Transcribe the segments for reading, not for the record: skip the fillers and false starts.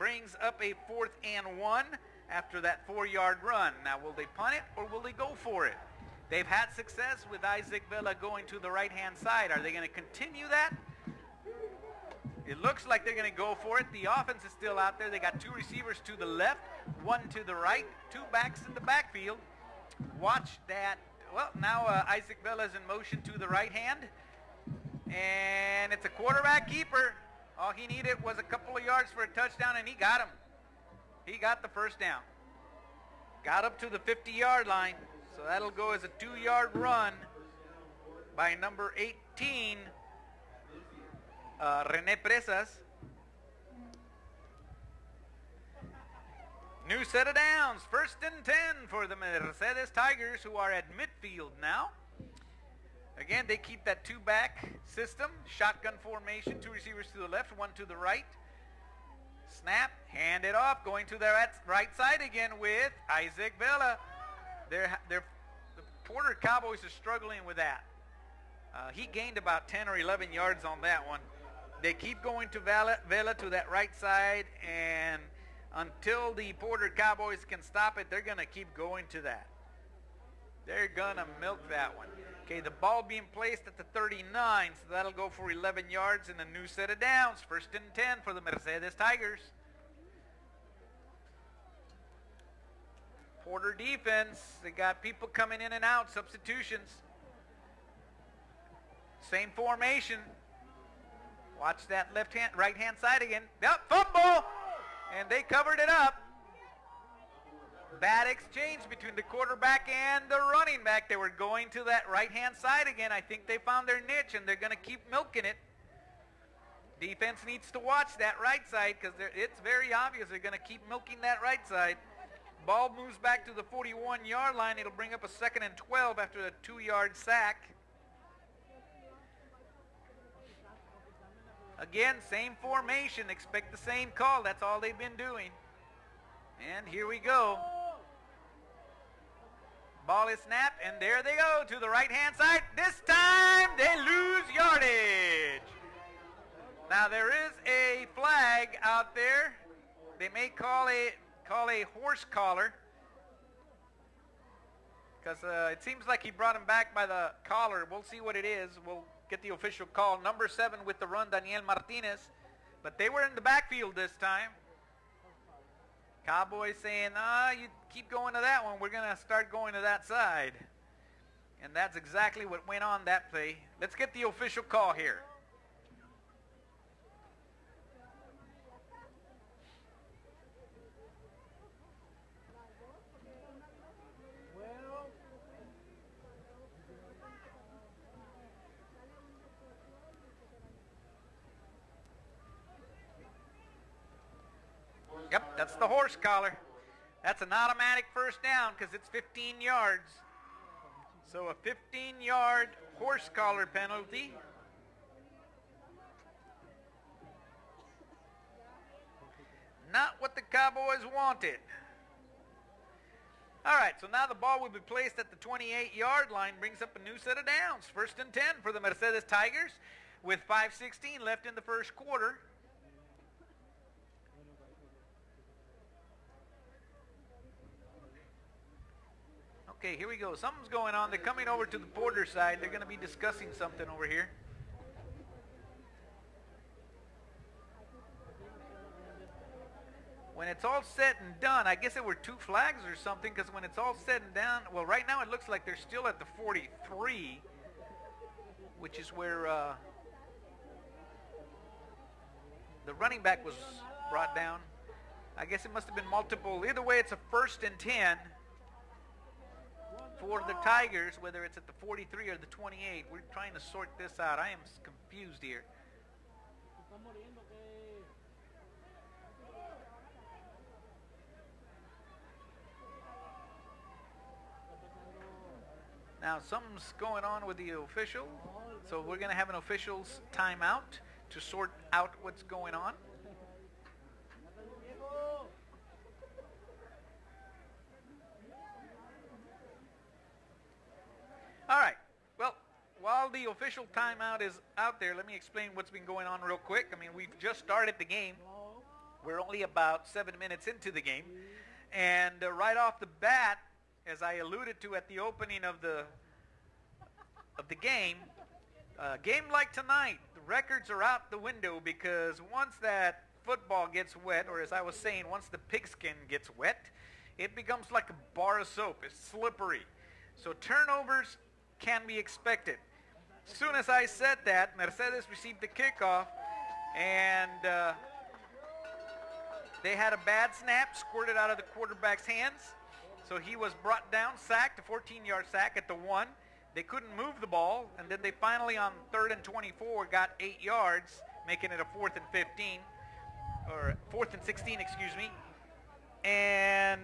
brings up a 4th and 1 after that 4-yard run. Now, will they punt it or will they go for it? They've had success with Isaac Vela going to the right-hand side. Are they going to continue that? It looks like they're going to go for it. The offense is still out there. They got 2 receivers to the left, 1 to the right, 2 backs in the backfield. Watch that. Well, now Isaac Vela is in motion to the right hand. And it's a quarterback keeper. All he needed was a couple of yards for a touchdown, and he got him. He got the first down. Got up to the 50-yard line. So that'll go as a 2-yard run by number 18, Rene Presas. New set of downs. 1st and 10 for the Mercedes Tigers, who are at midfield now. Again, they keep that 2-back system. Shotgun formation. 2 receivers to the left, 1 to the right. Snap. Hand it off. Going to the right side again with Isaac Vela. The Porter Cowboys are struggling with that. He gained about 10 or 11 yards on that one. They keep going to Vela to that right side, and until the Porter Cowboys can stop it, they're going to keep going to that. They're going to milk that one. Okay, the ball being placed at the 39, so that'll go for 11 yards in a new set of downs. 1st and 10 for the Mercedes Tigers. Porter defense, they got people coming in and out, substitutions. Same formation. Watch that right-hand side again. Yep, fumble! And they covered it up. Bad exchange between the quarterback and the running back. They were going to that right-hand side again. I think they found their niche, and they're going to keep milking it. Defense needs to watch that right side because it's very obvious they're going to keep milking that right side. Ball moves back to the 41-yard line. It'll bring up a 2nd and 12 after a 2-yard sack. Again, same formation. Expect the same call. That's all they've been doing. And here we go. Ball is snapped, and there they go to the right-hand side. This time they lose yardage. Now there is a flag out there. They may call a horse collar because it seems like he brought him back by the collar. We'll see what it is. We'll get the official call. Number 7 with the run, Daniel Martinez. But they were in the backfield this time. Cowboys saying, you keep going to that one. We're going to start going to that side. And that's exactly what went on that play. Let's get the official call here. Yep, that's the horse collar. That's an automatic first down because it's 15 yards. So a 15-yard horse collar penalty. Not what the Cowboys wanted. All right, so now the ball will be placed at the 28-yard line, brings up a new set of downs. 1st and 10 for the Mercedes Tigers with 5:16 left in the first quarter. Okay, here we go. Something's going on. They're coming over to the Porter side. They're going to be discussing something over here. When it's all said and done, I guess there were 2 flags or something, because when it's all said and done, well, right now it looks like they're still at the 43, which is where the running back was brought down. I guess it must have been multiple. Either way, it's a 1st and 10. For the Tigers, whether it's at the 43 or the 28. We're trying to sort this out. I am confused here. Now, something's going on with the official, so we're going to have an official's timeout to sort out what's going on. All right. Well, while the official timeout is out there, let me explain what's been going on real quick. I mean, we've just started the game. We're only about 7 minutes into the game. And right off the bat, as I alluded to at the opening of the game, a game like tonight, the records are out the window, because once that football gets wet, or as I was saying, once the pigskin gets wet, it becomes like a bar of soap. It's slippery. So turnovers can be expected. As soon as I said that, Mercedes received the kickoff, and they had a bad snap, squirted out of the quarterback's hands. So he was brought down, sacked, a 14-yard sack at the 1. They couldn't move the ball, and then they finally, on 3rd and 24, got 8 yards, making it a 4th and 15, or 4th and 16, excuse me. And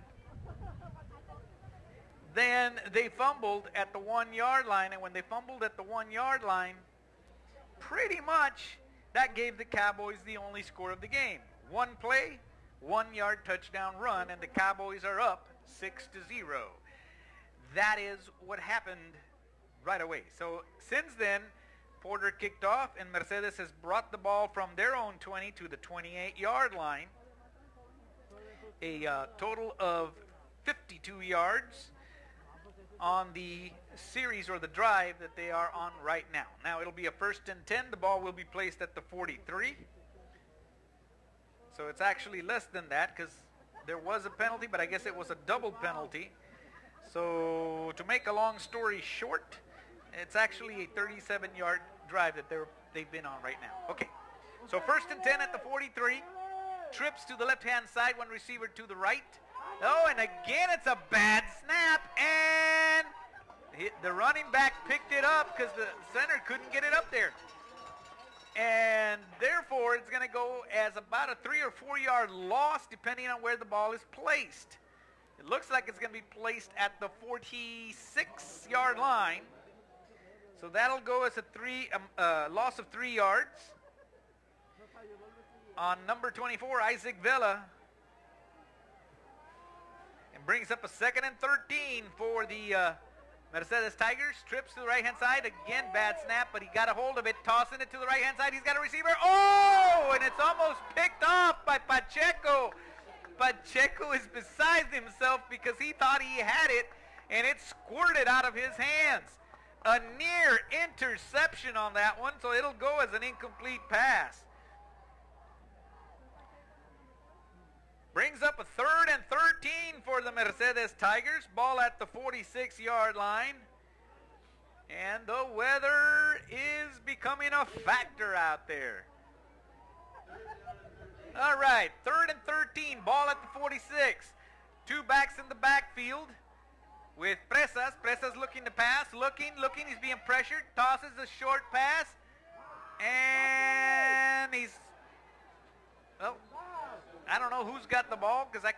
then they fumbled at the 1-yard line, and when they fumbled at the 1-yard line, pretty much that gave the Cowboys the only score of the game. One play, 1-yard touchdown run, and the Cowboys are up 6-0. That is what happened right away. So since then, Porter kicked off, and Mercedes has brought the ball from their own 20 to the 28-yard line. A total of 52 yards on the series, or the drive, that they are on right now. Now it'll be a 1st and 10. The ball will be placed at the 43. So it's actually less than that, because there was a penalty, but I guess it was a double penalty. So to make a long story short, it's actually a 37-yard drive that they've been on right now. Okay, so 1st and 10 at the 43. Trips to the left-hand side, one receiver to the right. Oh, and again it's a bad snap, and the running back picked it up because the center couldn't get it up there. And therefore, it's going to go as about a 3 or 4 yard loss, depending on where the ball is placed. It looks like it's going to be placed at the 46-yard line. So that'll go as a loss of 3 yards. On number 24, Isaac Vela. And brings up a 2nd and 13 for the Mercedes Tigers. Trips to the right-hand side. Again, bad snap, but he got a hold of it, tossing it to the right-hand side. He's got a receiver. Oh, and it's almost picked off by Pacheco. Pacheco is beside himself because he thought he had it, and it squirted out of his hands. A near interception on that one, so it'll go as an incomplete pass. Brings up a 3rd and 13 for the Mercedes Tigers. Ball at the 46-yard line. And the weather is becoming a factor out there. All right, 3rd and 13. Ball at the 46. 2 backs in the backfield with Presas. Presas looking to pass. Looking. He's being pressured. Tosses a short pass. And he's... well, I don't know who's got the ball, because I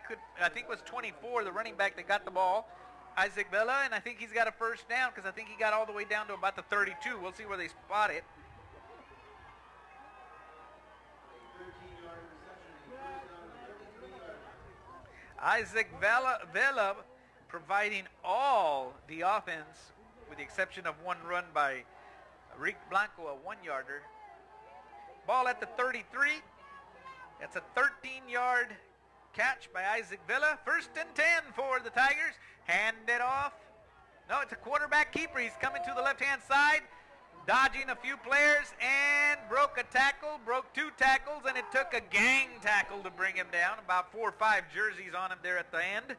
think it was 24, the running back that got the ball, Isaac Vela, and I think he's got a 1st down, because I think he got all the way down to about the 32. We'll see where they spot it. Isaac Vela providing all the offense, with the exception of one run by Rick Blanco, a 1-yarder. Ball at the 33. That's a 13-yard catch by Isaac Vela. 1st and 10 for the Tigers. Hand it off. No, it's a quarterback keeper. He's coming to the left-hand side, dodging a few players, and broke a tackle, broke 2 tackles, and it took a gang tackle to bring him down. About 4 or 5 jerseys on him there at the end.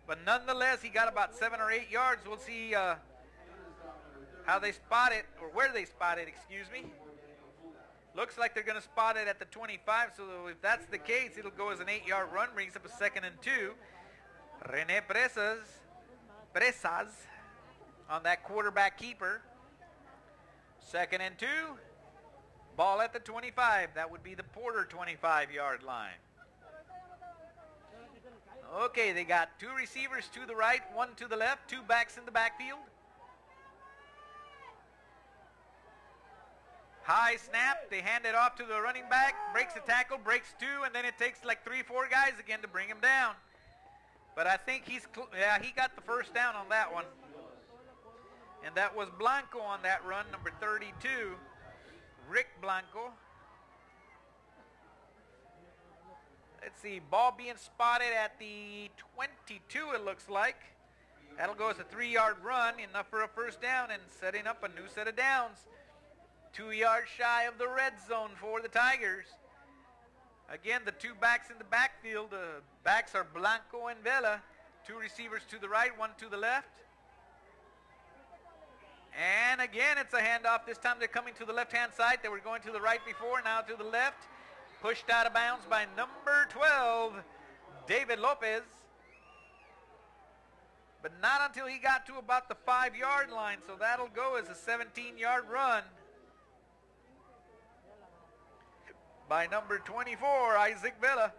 But nonetheless, he got about 7 or 8 yards. We'll see how they spot it, or where they spot it, excuse me. Looks like they're going to spot it at the 25, so if that's the case, it'll go as an 8-yard run, brings up a 2nd and 2. Rene Presas on that quarterback keeper. 2nd and 2. Ball at the 25. That would be the Porter 25-yard line. Okay, they got 2 receivers to the right, 1 to the left, 2 backs in the backfield. High snap, they hand it off to the running back, breaks a tackle, breaks 2, and then it takes like 3 or 4 guys again to bring him down. But I think he got the 1st down on that one. And that was Blanco on that run, number 32, Rick Blanco. Let's see, ball being spotted at the 22, it looks like. That'll go as a 3-yard run, enough for a first down, and setting up a new set of downs. 2 yards shy of the red zone for the Tigers. Again, the two backs in the backfield. The backs are Blanco and Vela. 2 receivers to the right, 1 to the left. And again, it's a handoff. This time they're coming to the left-hand side. They were going to the right before, now to the left. Pushed out of bounds by number 12, David Lopez. But not until he got to about the 5-yard line, so that'll go as a 17-yard run by number 24, Isaac Vela.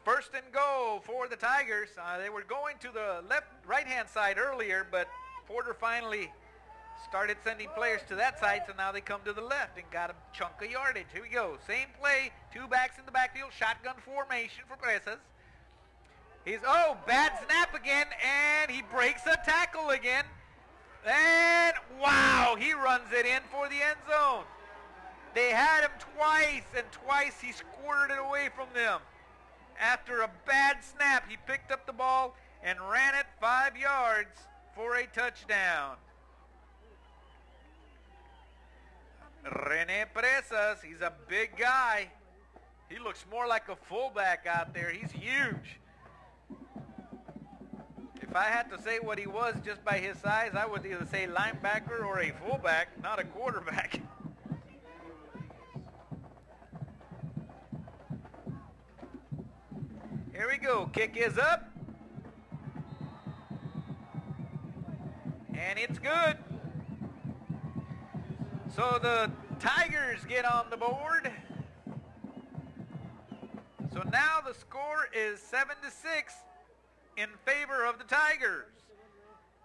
First and goal for the Tigers. They were going to the right-hand side earlier, but Porter finally started sending players to that side, so now they come to the left and got a chunk of yardage. Here we go. Same play, 2 backs in the backfield, shotgun formation for Presas. Bad snap again, and he breaks a tackle again. And, wow, he runs it in for the end zone. They had him twice, and twice he squirted it away from them. After a bad snap, he picked up the ball and ran it 5 yards for a touchdown. Rene Presas, he's a big guy. He looks more like a fullback out there. He's huge. If I had to say what he was just by his size, I would either say linebacker or a fullback, not a quarterback. Here we go. Kick is up. And it's good. So the Tigers get on the board. So now the score is 7-6 in favor of the Tigers.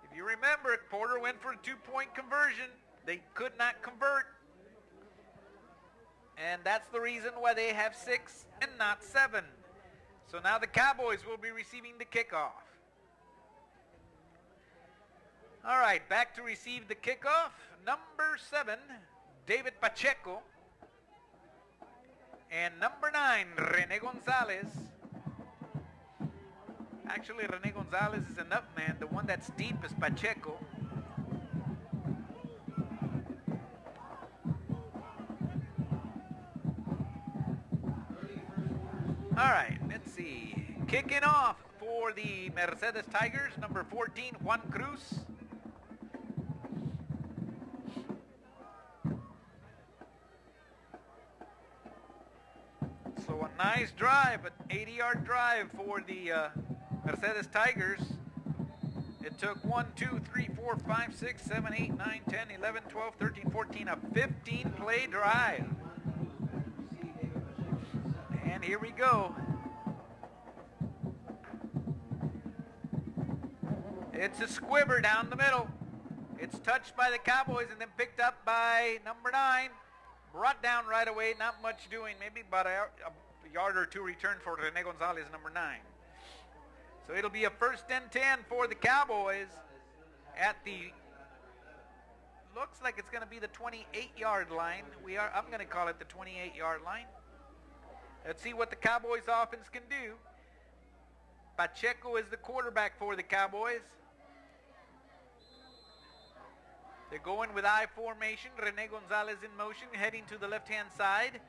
If you remember, Porter went for a 2-point conversion. They could not convert. And that's the reason why they have 6 and not 7. So now the Cowboys will be receiving the kickoff. All right, back to receive the kickoff. Number 7, David Pacheco. And number 9, Rene Gonzalez. Actually, Rene Gonzalez is an up man. The one that's deep is Pacheco. All right, let's see. Kicking off for the Mercedes Tigers, number 14, Juan Cruz. So a nice drive, an 80-yard drive for the Mercedes Tigers. It took 1, 2, 3, 4, 5, 6, 7, 8, 9, 10, 11, 12, 13, 14, a 15-play drive. And here we go. It's a squibber down the middle. It's touched by the Cowboys and then picked up by number 9. Brought down right away, not much doing. Maybe about a yard or 2 return for Rene Gonzalez, number 9. So it'll be a 1st and 10 for the Cowboys at the, looks like it's going to be the 28-yard line. I'm going to call it the 28-yard line. Let's see what the Cowboys offense can do. Pacheco is the quarterback for the Cowboys. They're going with I formation. Rene Gonzalez in motion, heading to the left-hand side.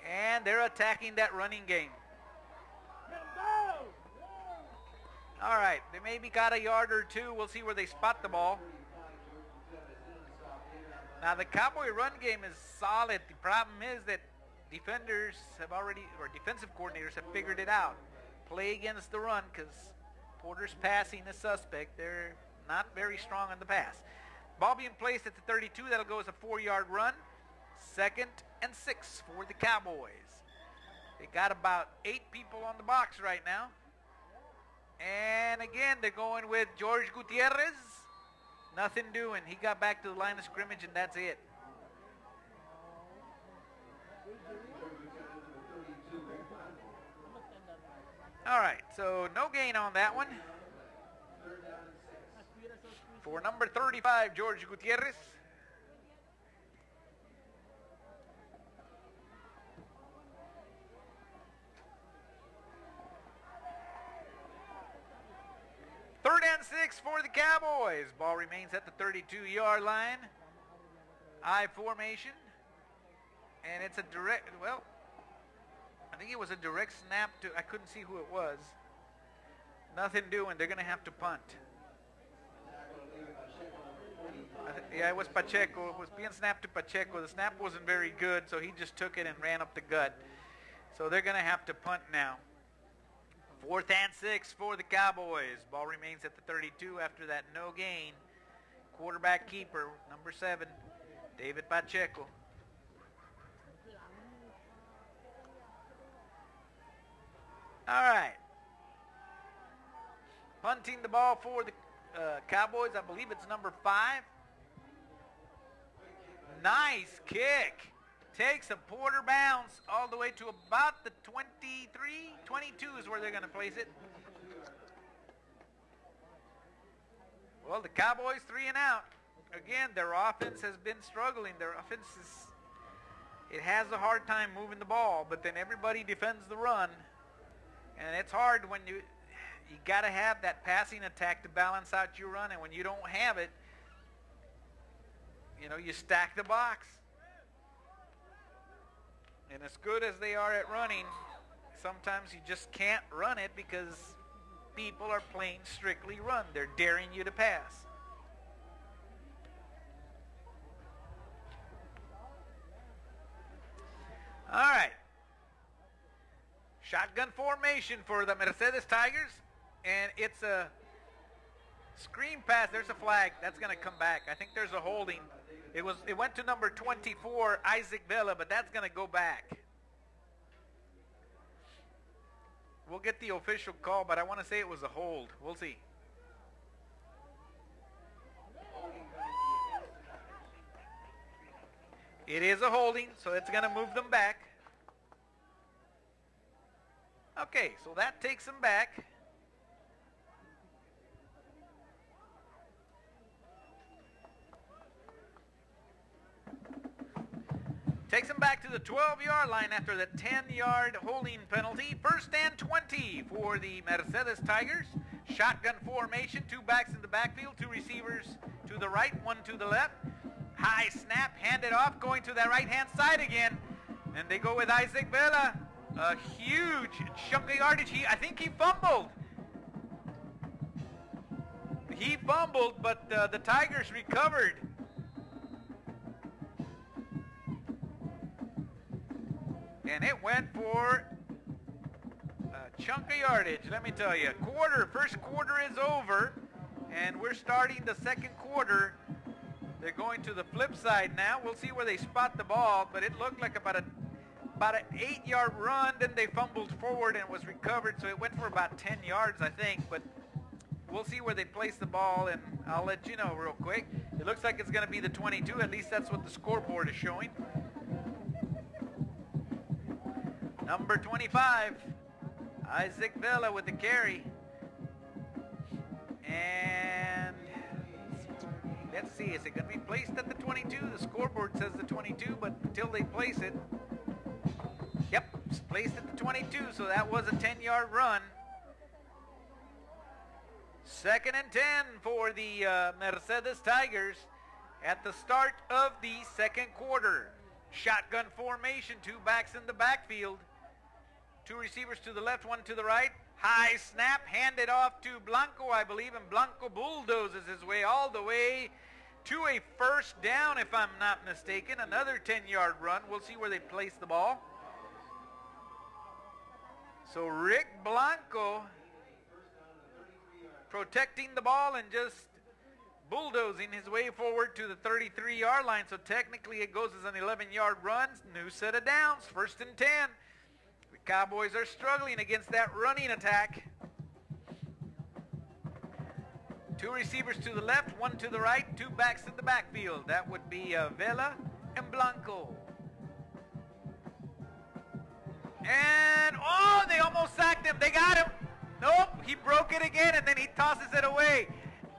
And they're attacking that running game. All right, they maybe got a yard or 2. We'll see where they spot the ball. Now the Cowboy run game is solid. The problem is that defenders have already, or defensive coordinators have figured it out. Play against the run, because Porter's passing is suspect. They're not very strong on the pass. Ball being placed at the 32. That'll go as a 4-yard run. 2nd and 6 for the Cowboys. They got about 8 people on the box right now. And again, they're going with George Gutierrez. Nothing doing. He got back to the line of scrimmage, and that's it. All right, so no gain on that one. For number 35, George Gutierrez. 3rd and 6 for the Cowboys. Ball remains at the 32-yard line. I formation. And it's a direct, well, I think it was a direct snap to, I couldn't see who it was. Nothing doing. They're going to have to punt. Yeah, it was Pacheco. It was being snapped to Pacheco. The snap wasn't very good, so he just took it and ran up the gut. So they're going to have to punt now. 4th and 6 for the Cowboys. Ball remains at the 32 after that no gain. Quarterback keeper, number 7, David Pacheco. All right. Punting the ball for the Cowboys. I believe it's number 5. Nice kick. Takes a quarter bounce all the way to about the 23, 22 is where they're going to place it. Well, the Cowboys 3 and out. Again, their offense has been struggling. Their offense it has a hard time moving the ball, but then everybody defends the run. And it's hard when you got to have that passing attack to balance out your run, and when you don't have it, you know, you stack the box. And as good as they are at running, sometimes you just can't run it because people are playing strictly run. They're daring you to pass. All right. Shotgun formation for the Mercedes Tigers. And it's a screen pass. There's a flag. That's going to come back. I think there's a holding. It went to number 24, Isaac Vela, but that's going to go back. We'll get the official call, but I want to say it was a hold. We'll see. It is a holding, so it's going to move them back. Okay, so that takes them back. Takes them back to the 12-yard line after the 10-yard holding penalty. 1st and 20 for the Mercedes Tigers. Shotgun formation, 2 backs in the backfield, 2 receivers to the right, 1 to the left. High snap, handed off, going to the right-hand side again. And they go with Isaac Vela. A huge chunk of yardage. I think he fumbled. He fumbled, but the Tigers recovered. And it went for a chunk of yardage, let me tell you. First quarter is over, and we're starting the second quarter. They're going to the flip side now. We'll see where they spot the ball, but it looked like about an 8-yard run. Then they fumbled forward and was recovered, so it went for about 10 yards, I think. But we'll see where they place the ball, and I'll let you know real quick. It looks like it's going to be the 22. At least that's what the scoreboard is showing. Number 25, Isaac Vela with the carry. And let's see, is it going to be placed at the 22? The scoreboard says the 22, but until they place it, yep, it's placed at the 22, so that was a 10-yard run. 2nd and 10 for the Mercedes Tigers at the start of the second quarter. Shotgun formation, 2 backs in the backfield. 2 receivers to the left, 1 to the right. High snap, handed off to Blanco, I believe, and Blanco bulldozes his way all the way to a 1st down, if I'm not mistaken. Another 10-yard run. We'll see where they place the ball. So Rick Blanco protecting the ball and just bulldozing his way forward to the 33-yard line. So technically it goes as an 11-yard run. New set of downs, 1st and 10. The Cowboys are struggling against that running attack. 2 receivers to the left, 1 to the right, 2 backs in the backfield. That would be Vela and Blanco. And, oh, they almost sacked him. They got him. Nope, he broke it again, and then he tosses it away.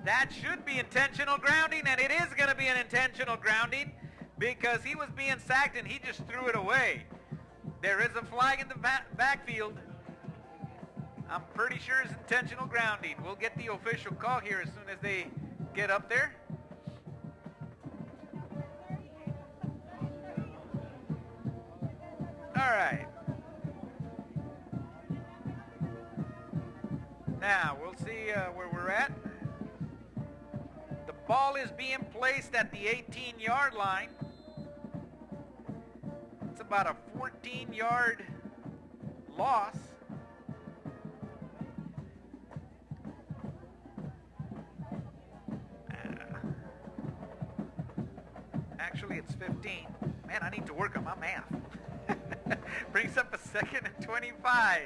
That should be intentional grounding, and it is going to be an intentional grounding because he was being sacked and he just threw it away. There is a flag in the backfield. I'm pretty sure it's intentional grounding. We'll get the official call here as soon as they get up there. All right. Now, we'll see where we're at. The ball is being placed at the 18-yard line. It's about a 14-yard loss. Actually, it's 15. Man, I need to work on my math. Brings up a 2nd and 25.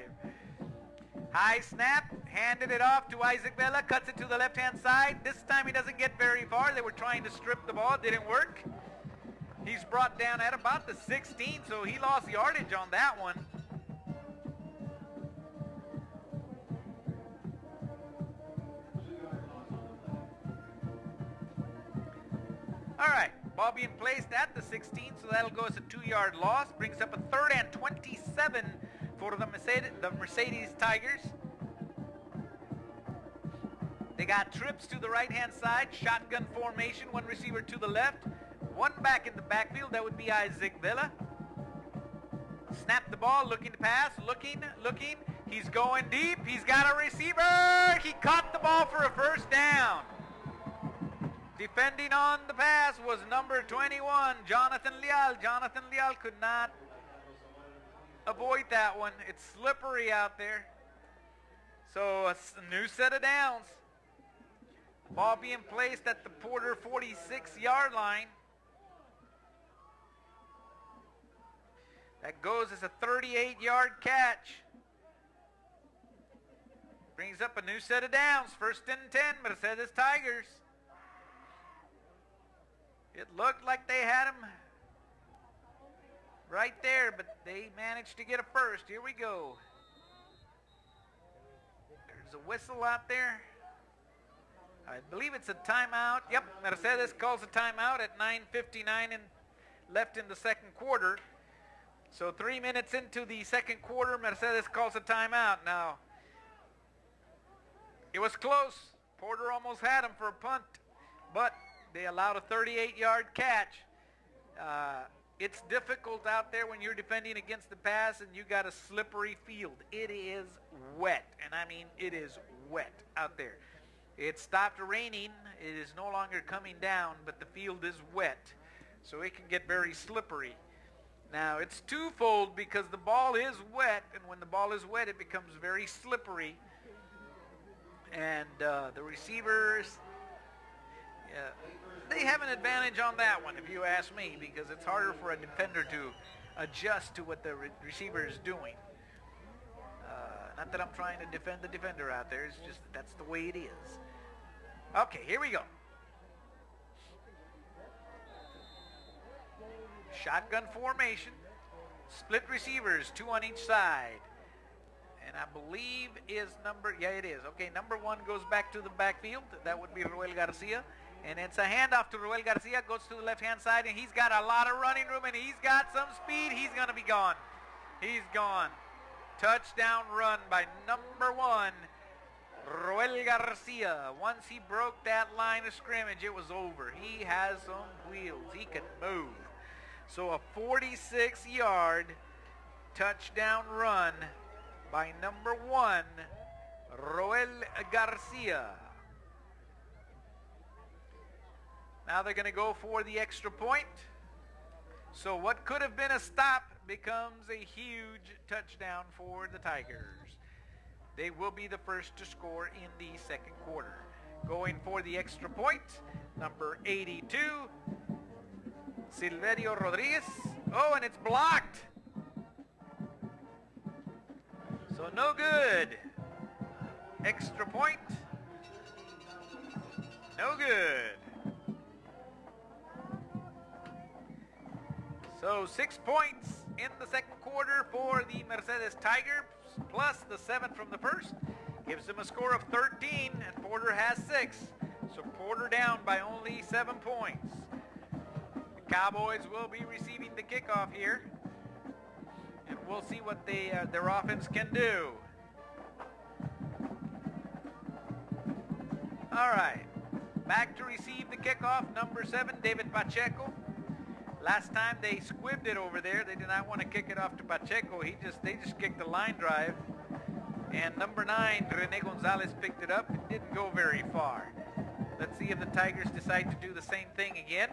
High snap, handed it off to Isaac Vela, cuts it to the left-hand side. This time he doesn't get very far. They were trying to strip the ball, didn't work. He's brought down at about the 16, so he lost yardage on that one. All right, ball being placed at the 16, so that'll go as a 2-yard loss. Brings up a 3rd and 27 for the Mercedes Tigers. They got trips to the right-hand side, shotgun formation, 1 receiver to the left, 1 back in the backfield. That would be Isaac Vela. Snap the ball, looking to pass, looking. He's going deep. He's got a receiver. He caught the ball for a 1st down. Defending on the pass was number 21, Jonathan Leal. Jonathan Leal could not avoid that one. It's slippery out there. So a new set of downs. Ball being placed at the Porter 46-yard line. That goes as a 38-yard catch. Brings up a new set of downs. 1st and 10, Mercedes Tigers. It looked like they had him right there, but they managed to get a 1st. Here we go. There's a whistle out there. I believe it's a timeout. Yep, Mercedes calls a timeout at 9:59 and left in the 2nd quarter. So 3 minutes into the 2nd quarter, Mercedes calls a timeout. Now, it was close. Porter almost had him for a punt, but they allowed a 38-yard catch. It's difficult out there when you're defending against the pass and you got a slippery field. It is wet, and I mean it is wet out there. It stopped raining. It is no longer coming down, but the field is wet, so it can get very slippery. Now, it's twofold because the ball is wet, and when the ball is wet, it becomes very slippery. And the receivers, they have an advantage on that one, if you ask me, because it's harder for a defender to adjust to what the receiver is doing. Not that I'm trying to defend the defender out there. It's just that's the way it is. Okay, here we go. Shotgun formation. Split receivers, 2 on each side. And I believe is number, yeah it is. Okay, number 1 goes back to the backfield. That would be Roel Garcia. And it's a handoff to Roel Garcia. Goes to the left-hand side, and he's got a lot of running room, and he's got some speed. He's going to be gone. He's gone. Touchdown run by number 1, Roel Garcia. Once he broke that line of scrimmage, it was over. He has some wheels. He can move. So a 46-yard touchdown run by number 1, Roel Garcia. Now they're going to go for the extra point. So what could have been a stop becomes a huge touchdown for the Tigers. They will be the first to score in the 2nd quarter. Going for the extra point, number 82, Silverio Rodriguez. Oh, and it's blocked. So no good. Extra point. No good. So 6 points in the 2nd quarter for the Mercedes Tigers, plus the 7 from the 1st. Gives them a score of 13, and Porter has 6. So Porter down by only 7 points. The Cowboys will be receiving the kickoff here, and we'll see what their offense can do. All right. Back to receive the kickoff, number 7, David Pacheco. Last time they squibbed it over there. They did not want to kick it off to Pacheco. They just kicked the line drive. And number 9, Rene Gonzalez picked it up. It didn't go very far. Let's see if the Tigers decide to do the same thing again.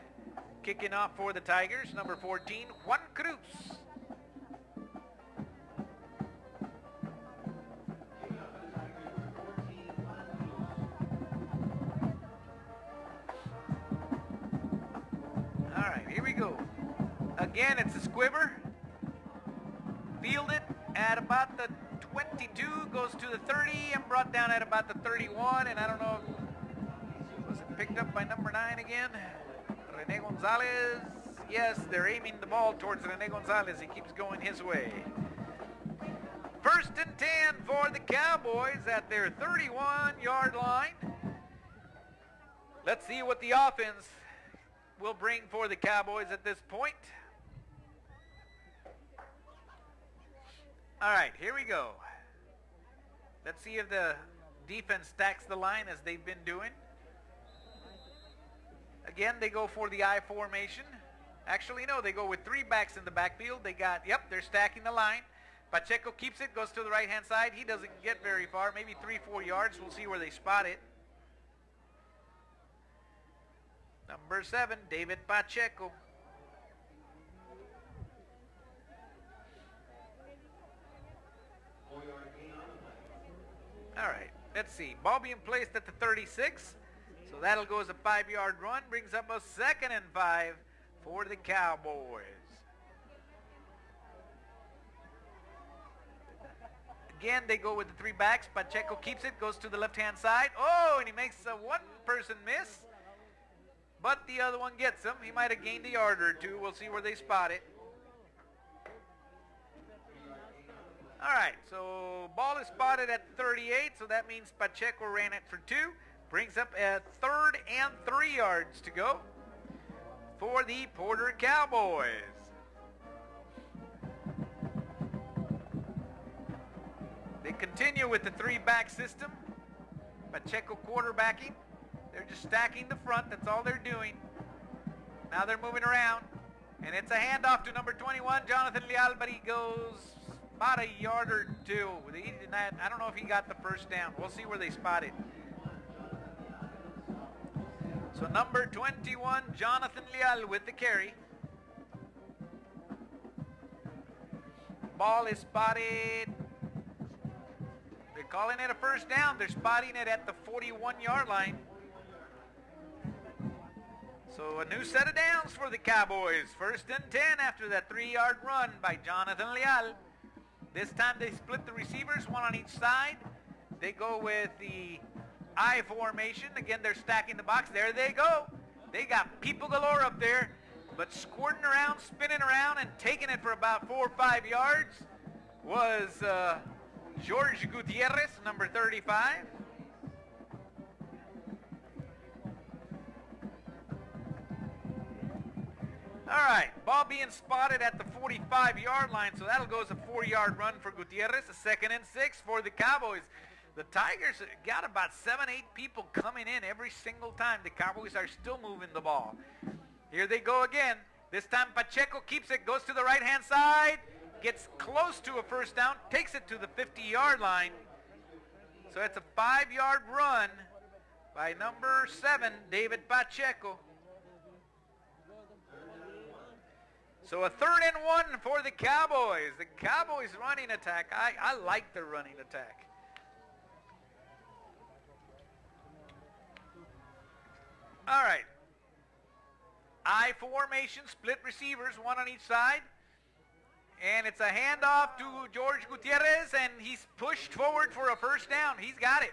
Kicking off for the Tigers, number 14, Juan Cruz. All right, here we go. Again, it's a squibber. Fielded at about the 22, goes to the 30, and brought down at about the 31, and I don't know, was it picked up by number 9 again? Rene Gonzalez. Yes, they're aiming the ball towards Rene Gonzalez. He keeps going his way. 1st and 10 for the Cowboys at their 31-yard line. Let's see what the offense will bring for the Cowboys at this point. All right, here we go. Let's see if the defense stacks the line as they've been doing. Again, they go for the I formation. Actually, no, they go with 3 backs in the backfield. They're stacking the line. Pacheco keeps it, goes to the right-hand side. He doesn't get very far, maybe 3-4 yards. We'll see where they spot it. Number 7, David Pacheco. All right, let's see. Ball being placed at the 36. So that'll go as a 5-yard run. Brings up a 2nd and 5 for the Cowboys. Again, they go with the 3 backs. Pacheco keeps it, goes to the left-hand side. Oh, and he makes a 1-person miss. But the other one gets him. He might have gained a yard or 2. We'll see where they spot it. All right, so ball is spotted at 38, so that means Pacheco ran it for 2. Brings up a 3rd and 3 yards to go for the Porter Cowboys. They continue with the 3-back system. Pacheco quarterbacking. They're just stacking the front. That's all they're doing. Now they're moving around. And it's a handoff to number 21, Jonathan Leal, but he goes about a yard or 2. I don't know if he got the first down. We'll see where they spot it. So number 21, Jonathan Leal with the carry. Ball is spotted. They're calling it a first down. They're spotting it at the 41-yard line. So a new set of downs for the Cowboys. 1st and 10 after that 3-yard run by Jonathan Leal. This time they split the receivers, 1 on each side. They go with the I formation. Again, they're stacking the box. There they go. They got people galore up there, but squirting around, spinning around, and taking it for about 4 or 5 yards was George Gutierrez, number 35. All right, ball being spotted at the 45-yard line, so that'll go as a 4-yard run for Gutierrez, a 2nd and 6 for the Cowboys. The Tigers got about 7, 8 people coming in every single time. The Cowboys are still moving the ball. Here they go again. This time Pacheco keeps it, goes to the right-hand side, gets close to a first down, takes it to the 50-yard line. So it's a 5-yard run by number 7, David Pacheco. So a 3rd and 1 for the Cowboys. The Cowboys running attack. I like their running attack. All right. I formation, split receivers, 1 on each side. And it's a handoff to George Gutierrez, and he's pushed forward for a first down. He's got it.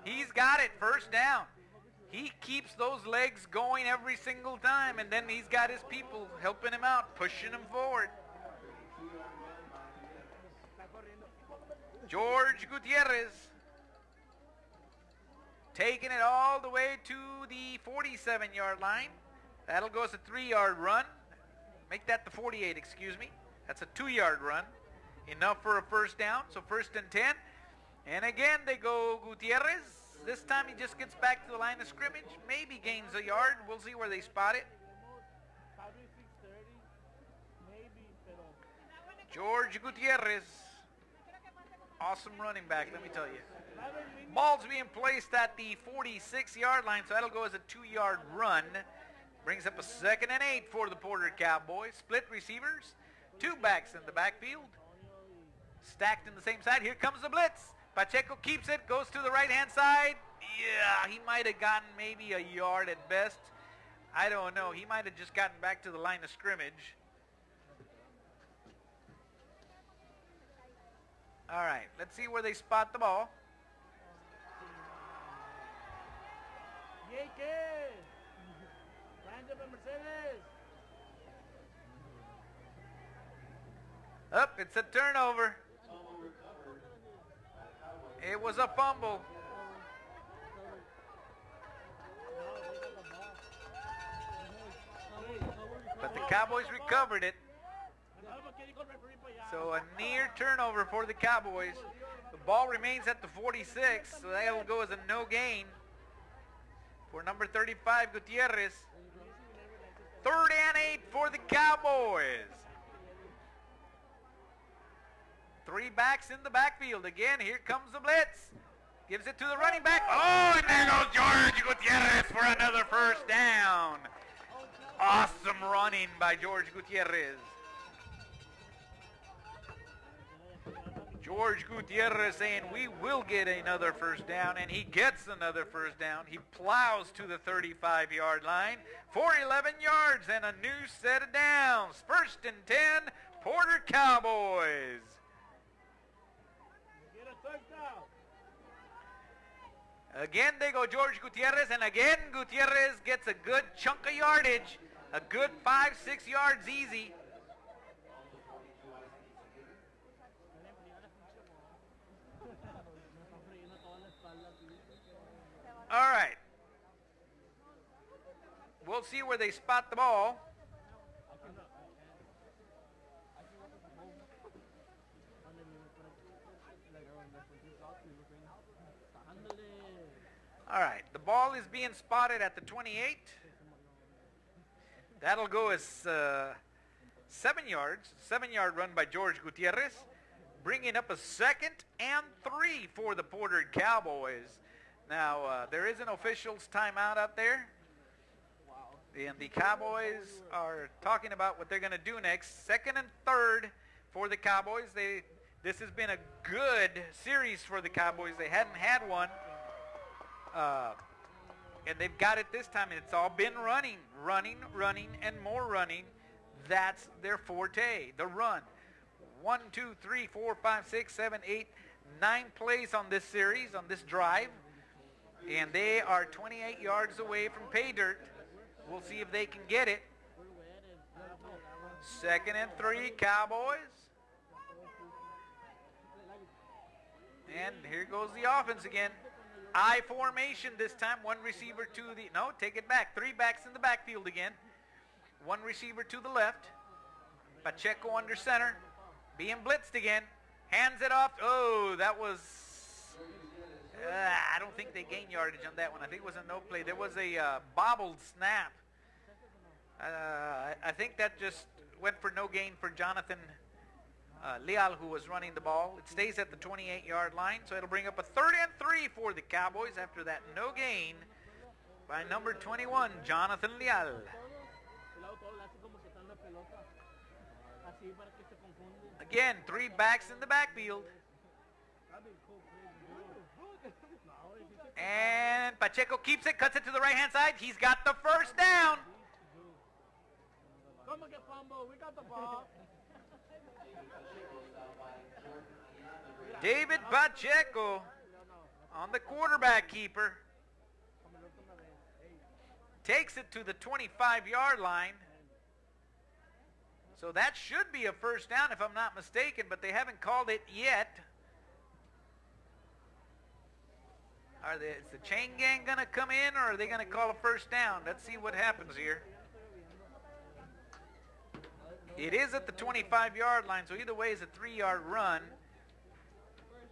He's got it, first down. He keeps those legs going every single time, and then he's got his people helping him out, pushing him forward. George Gutierrez taking it all the way to the 47-yard line. That'll go as a 3-yard run. Make that the 48, excuse me. That's a 2-yard run. Enough for a first down, so 1st and 10. And again, they go Gutierrez. This time he just gets back to the line of scrimmage, maybe gains a yard. We'll see where they spot it. George Gutierrez, awesome running back, let me tell you. Ball's being placed at the 46-yard line, so that'll go as a 2-yard run. Brings up a 2nd and 8 for the Porter Cowboys. Split receivers, 2 backs in the backfield. Stacked in the same side. Here comes the blitz. Pacheco keeps it, goes to the right-hand side. Yeah, he might have gotten maybe a yard at best. I don't know. He might have just gotten back to the line of scrimmage. All right, let's see where they spot the ball. Up, it's a turnover. It was a fumble. But the Cowboys recovered it. So a near turnover for the Cowboys. The ball remains at the 46, so that'll go as a no gain for number 35, Gutierrez. 3rd and 8 for the Cowboys. 3 backs in the backfield. Again, here comes the blitz. Gives it to the running back. Oh, and there goes George Gutierrez for another 1st down. Awesome running by George Gutierrez. George Gutierrez saying we will get another 1st down, and he gets another 1st down. He plows to the 35-yard line for 11 yards and a new set of downs. 1st and 10, Porter Cowboys. Again, they go George Gutierrez, and again, Gutierrez gets a good chunk of yardage, a good 5-6 yards easy. All right. We'll see where they spot the ball. All right, the ball is being spotted at the 28. That'll go as 7 yards, 7-yard run by George Gutierrez, bringing up a 2nd and 3 for the Porter Cowboys. Now, there is an official's timeout out there, and the Cowboys are talking about what they're going to do next. 2nd and 3rd for the Cowboys. This has been a good series for the Cowboys. They hadn't had one. And they've got it this time, and it's all been running, and more running. That's their forte, the run. 1, 2, 3, 4, 5, 6, 7, 8, 9 plays on this series, on this drive. And they are 28 yards away from pay dirt. We'll see if they can get it. 2nd and 3, Cowboys. And here goes the offense again. I formation this time. 1 receiver to the... No, take it back. 3 backs in the backfield again. 1 receiver to the left. Pacheco under center. Being blitzed again. Hands it off. Oh, that was... I don't think they gained yardage on that one. I think it was a no play. There was a bobbled snap. I think that just went for no gain for Jonathan Leal, who was running the ball. It stays at the 28-yard line, so it'll bring up a 3rd and 3 for the Cowboys after that no gain by number 21, Jonathan Leal. Again, 3 backs in the backfield. And Pacheco keeps it, cuts it to the right-hand side. He's got the 1st down. We got the ball. David Pacheco on the quarterback keeper. Takes it to the 25-yard line. So that should be a 1st down if I'm not mistaken, but they haven't called it yet. Is the chain gang going to come in, or are they going to call a 1st down? Let's see what happens here. It is at the 25-yard line, so either way it's a 3-yard run.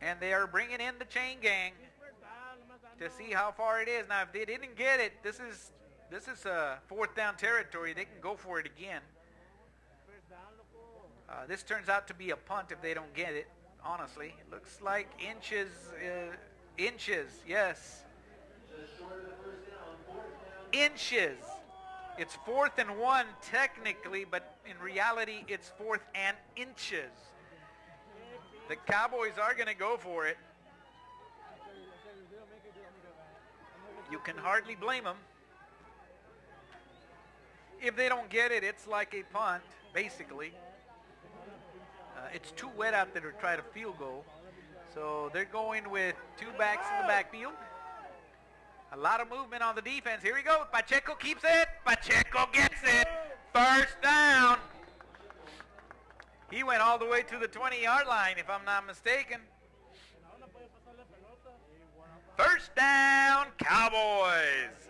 And they are bringing in the chain gang. to see how far it is. Now, if they didn't get it, this is fourth down territory. They can go for it again. This turns out to be a punt if they don't get it, honestly. It looks like inches, yes. Inches. It's 4th and 1 technically, but in reality it's 4th and inches. The Cowboys are going to go for it. You can hardly blame them. If they don't get it, it's like a punt, basically. It's too wet out there to try to field goal. So they're going with 2 backs in the backfield. A lot of movement on the defense. Here we go. Pacheco keeps it. Pacheco gets it. First down. He went all the way to the 20-yard line, if I'm not mistaken. First down, Cowboys.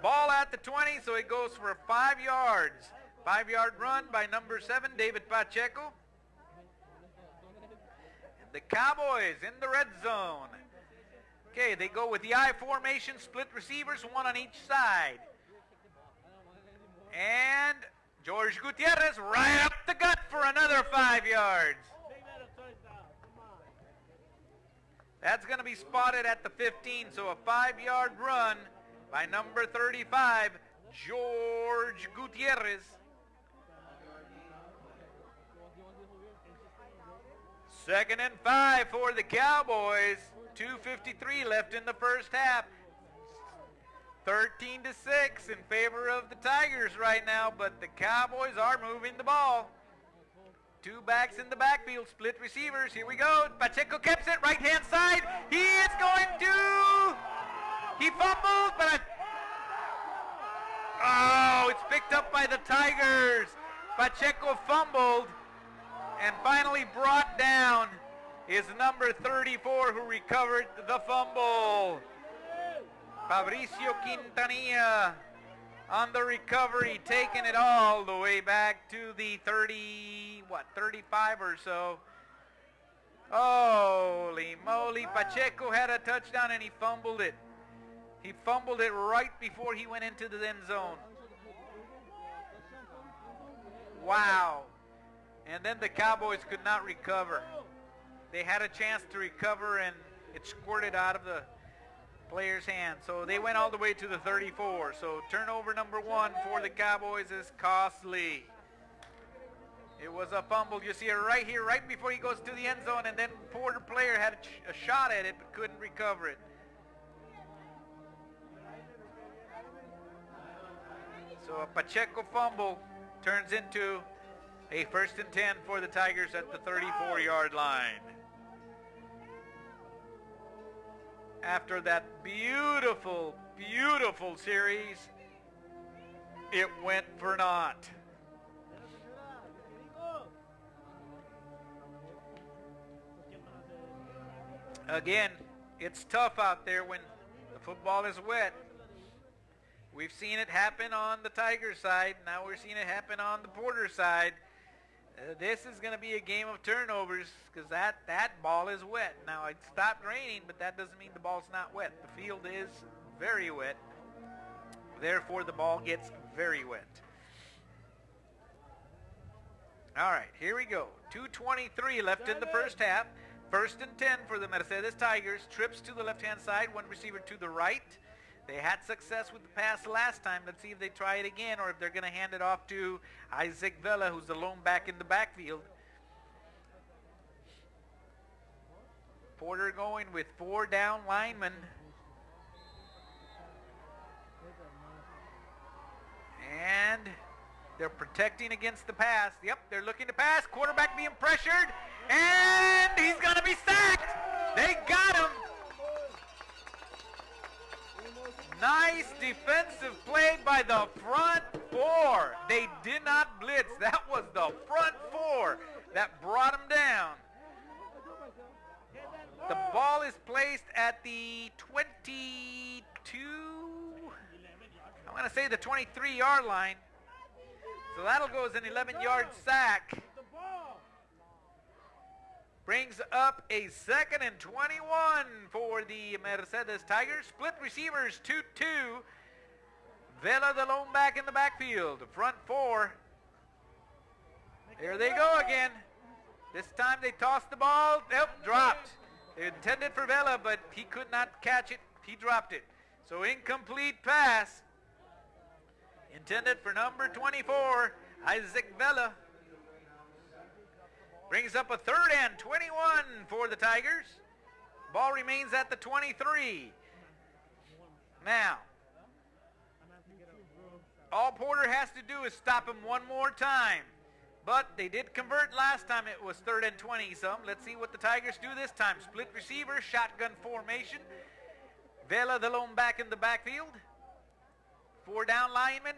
Ball at the 20, so it goes for 5 yards. 5-yard run by number 7, David Pacheco. And the Cowboys in the red zone. Okay, they go with the I formation, split receivers, 1 on each side. And George Gutierrez right up the gut for another 5 yards. That's going to be spotted at the 15, so a 5-yard run by number 35, George Gutierrez. Second and 5 for the Cowboys. 2:53 left in the first half. 13-6 in favor of the Tigers right now, but the Cowboys are moving the ball. 2 backs in the backfield, split receivers. Here we go. Pacheco keeps it, right-hand side. He is going to... He fumbled, but... Oh, it's picked up by the Tigers. Pacheco fumbled and finally brought down is number 34 who recovered the fumble. Fabricio Quintanilla on the recovery, taking it all the way back to the 35 or so. Holy moly, Pacheco had a touchdown and he fumbled it. He fumbled it right before he went into the end zone. Wow. And then the Cowboys could not recover. They had a chance to recover and it squirted out of the player's hand. So they went all the way to the 34. So turnover number 1 for the Cowboys is costly. It was a fumble. You see it right here, right before he goes to the end zone, and then Porter player had a shot at it but couldn't recover it. So a Pacheco fumble turns into a 1st and 10 for the Tigers at the 34-yard line. After that beautiful, beautiful series, it went for naught. Again, it's tough out there when the football is wet. We've seen it happen on the Tigers side. Now we're seeing it happen on the Porter side. This is going to be a game of turnovers because that ball is wet. Now, it stopped raining, but that doesn't mean the ball's not wet. The field is very wet. Therefore, the ball gets very wet. All right, here we go. 2:23 left in the first half. 1st and 10 for the Mercedes Tigers. Trips to the left-hand side, 1 receiver to the right. They had success with the pass last time. Let's see if they try it again or if they're going to hand it off to Isaac Vela, who's the lone back in the backfield. Porter going with 4 down linemen. And they're protecting against the pass. Yep, they're looking to pass. Quarterback being pressured. And he's going to be sacked. They got him. Nice defensive play by the front 4. They did not blitz. That was the front 4 that brought him down. The ball is placed at the 22, I'm going to say the 23-yard line. So that'll go as an 11-yard sack. brings up a 2nd and 21 for the Mercedes Tigers. Split receivers, 2-2. Vela, the lone back in the backfield. Front 4. There they go again. This time they tossed the ball. Nope, dropped. They intended for Vela, but he could not catch it. He dropped it. So incomplete pass. Intended for number 24, Isaac Vela. Brings up a 3rd and 21 for the Tigers. Ball remains at the 23. Now, all Porter has to do is stop him one more time. But they did convert last time. It was 3rd and 20 some. Let's see what the Tigers do this time. Split receiver, shotgun formation. Vela, the lone back in the backfield. 4 down linemen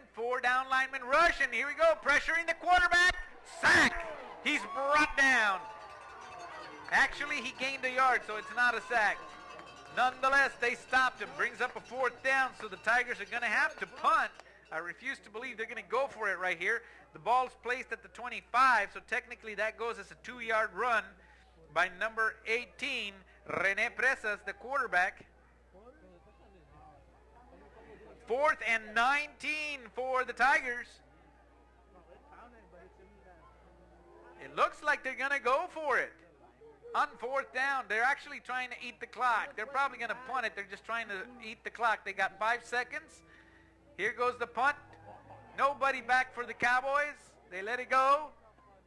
rush, and here we go, pressuring the quarterback. Sack! He's brought down. Actually, he gained a yard, so it's not a sack. Nonetheless, they stopped him. Brings up a 4th down, so the Tigers are going to have to punt. I refuse to believe they're going to go for it right here. The ball's placed at the 25, so technically that goes as a 2-yard run by number 18, Rene Presas, the quarterback. 4th and 19 for the Tigers. It looks like they're going to go for it. On 4th down, they're actually trying to eat the clock. They're probably going to punt it. They're just trying to eat the clock. They got 5 seconds. Here goes the punt. Nobody back for the Cowboys. They let it go.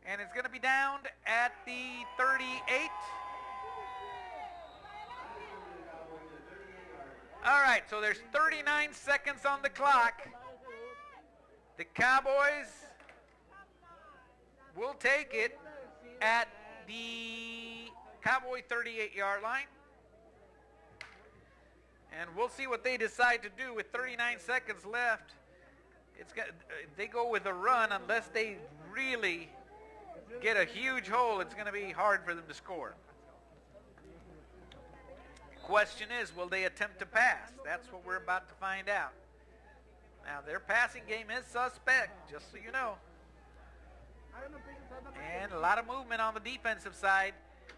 And it's going to be down at the 38. All right, so there's 39 seconds on the clock. The Cowboys will take it at the Cowboy 38-yard line. And we'll see what they decide to do with 39 seconds left. If they go with a run, unless they really get a huge hole, it's going to be hard for them to score. Question is, will they attempt to pass? That's what we're about to find out. Now, their passing game is suspect, just so you know. And a lot of movement on the defensive side.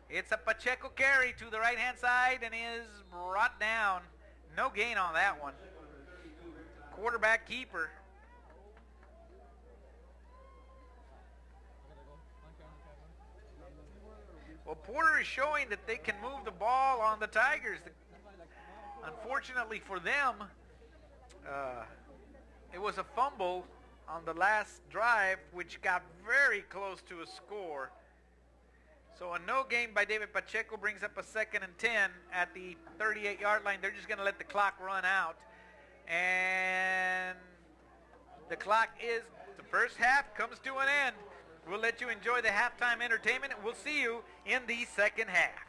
It's a Pacheco carry to the right-hand side and is brought down. No gain on that one. Quarterback keeper. Well, Porter is showing that they can move the ball on the Tigers. Unfortunately for them, it was a fumble on the last drive, which got very close to a score. So a no gain by David Pacheco brings up a 2nd and 10 at the 38-yard line. They're just going to let the clock run out. And the clock is, the first half comes to an end. We'll let you enjoy the halftime entertainment, and we'll see you in the second half.